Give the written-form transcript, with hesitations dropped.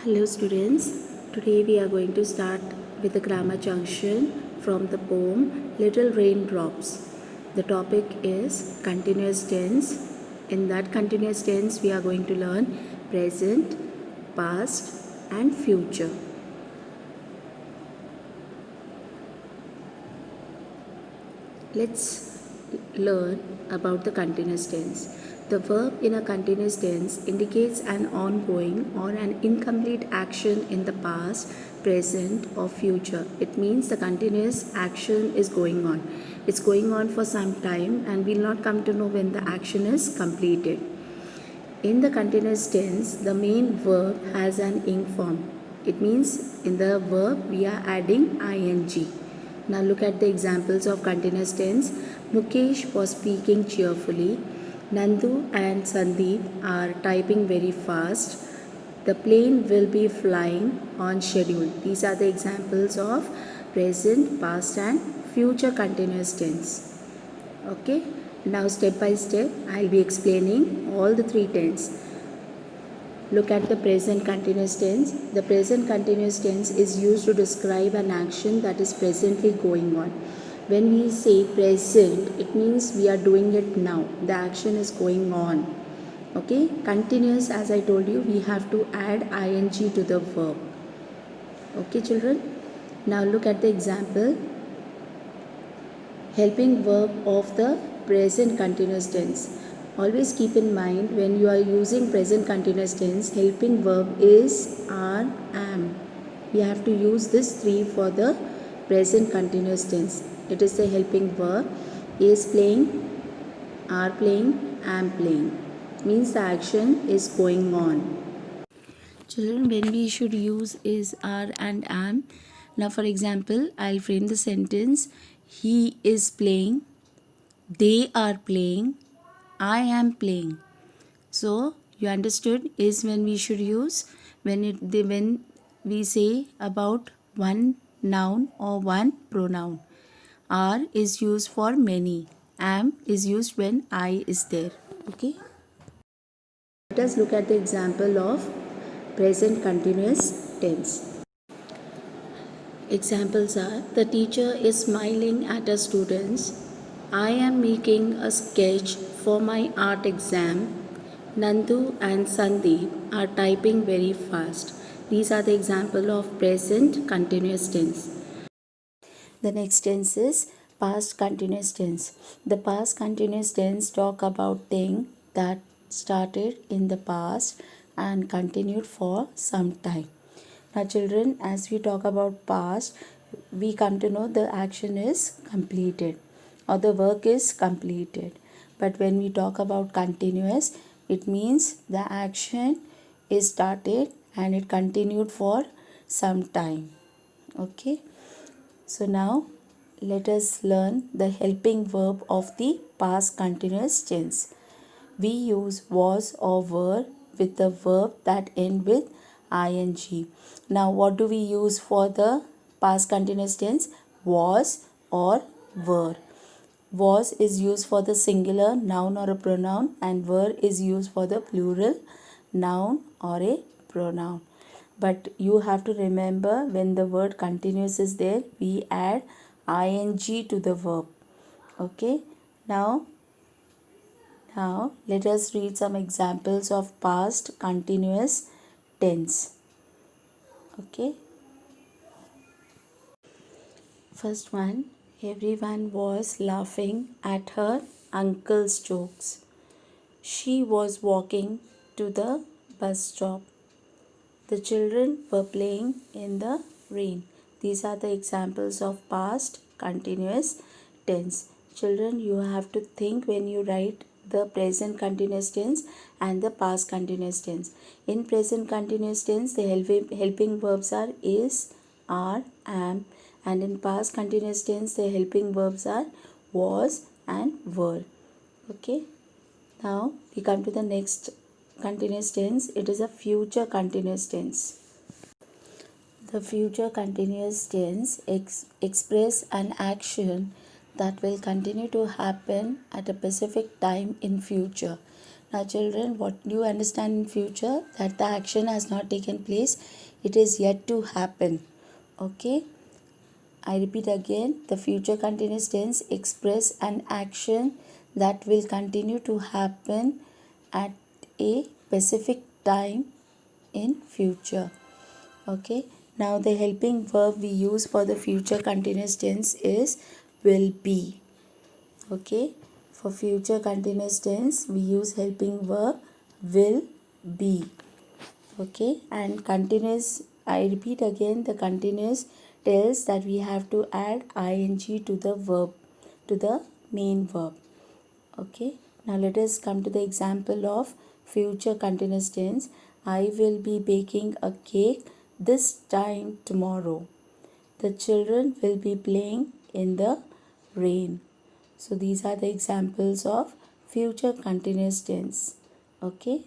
Hello students, today we are going to start with the grammar junction from the poem Little Raindrops. The topic is continuous tense. In that continuous tense we are going to learn present, past and future. Let's learn about the continuous tense. The verb in a continuous tense indicates an ongoing or an incomplete action in the past, present, or future. It means the continuous action is going on. It's going on for some time and we'll not come to know when the action is completed. In the continuous tense, the main verb has an ing form. It means in the verb we are adding ing. Now look at the examples of continuous tense. Mukesh was speaking cheerfully. Nandu and Sandeep are typing very fast. The plane will be flying on schedule. These are the examples of present, past and future continuous tense. Okay. Now step by step I'll be explaining all the three tense. Look at the present continuous tense. The present continuous tense is used to describe an action that is presently going on. When we say present, it means we are doing it now. The action is going on. Okay, continuous, as I told you, we have to add ing to the verb. Okay, children. Now look at the example. Helping verb of the present continuous tense. Always keep in mind when you are using present continuous tense, helping verb is are, am. We have to use this three for the present continuous tense. It is the helping verb. Is playing, are playing, am playing. Means the action is going on. Children, when we should use is, are and am. Now for example, I'll frame the sentence. He is playing. They are playing. I am playing. So you understood is when we should use when we say about one noun or one pronoun. Are is used for many. Am is used when I is there. Okay. Let us look at the example of present continuous tense. Examples are: the teacher is smiling at her students. I am making a sketch for my art exam. Nandu and Sandeep are typing very fast. These are the example of present continuous tense. The next tense is past continuous tense. The past continuous tense talk about things that started in the past and continued for some time. Now children, as we talk about past, we come to know the action is completed or the work is completed. But when we talk about continuous, it means the action is started and it continued for some time. Okay. So now let us learn the helping verb of the past continuous tense. We use was or were with the verb that end with ing. Now what do we use for the past continuous tense? Was or were. Was is used for the singular noun or a pronoun and were is used for the plural noun or a pronoun. But you have to remember when the word continuous is there, we add ing to the verb. Okay. Now let us read some examples of past continuous tense. Okay. First one, everyone was laughing at her uncle's jokes. She was walking to the bus stop. The children were playing in the rain. These are the examples of past continuous tense. Children, you have to think when you write the present continuous tense and the past continuous tense. In present continuous tense, the helping verbs are is, are, am, and in past continuous tense, the helping verbs are was and were. Okay. Now we come to the next continuous tense. It is a future continuous tense. The future continuous tense express an action that will continue to happen at a specific time in future. Now children, what do you understand in future? That the action has not taken place, it is yet to happen. Okay, I repeat again, the future continuous tense express an action that will continue to happen at a specific time in future. Okay, now the helping verb we use for the future continuous tense is will be. Okay, for future continuous tense we use helping verb will be. Okay, and continuous, I repeat again, the continuous tells that we have to add ing to the verb, to the main verb. Okay, now let us come to the example of future continuous tense. I will be baking a cake this time tomorrow. The children will be playing in the rain. So these are the examples of future continuous tense. Okay.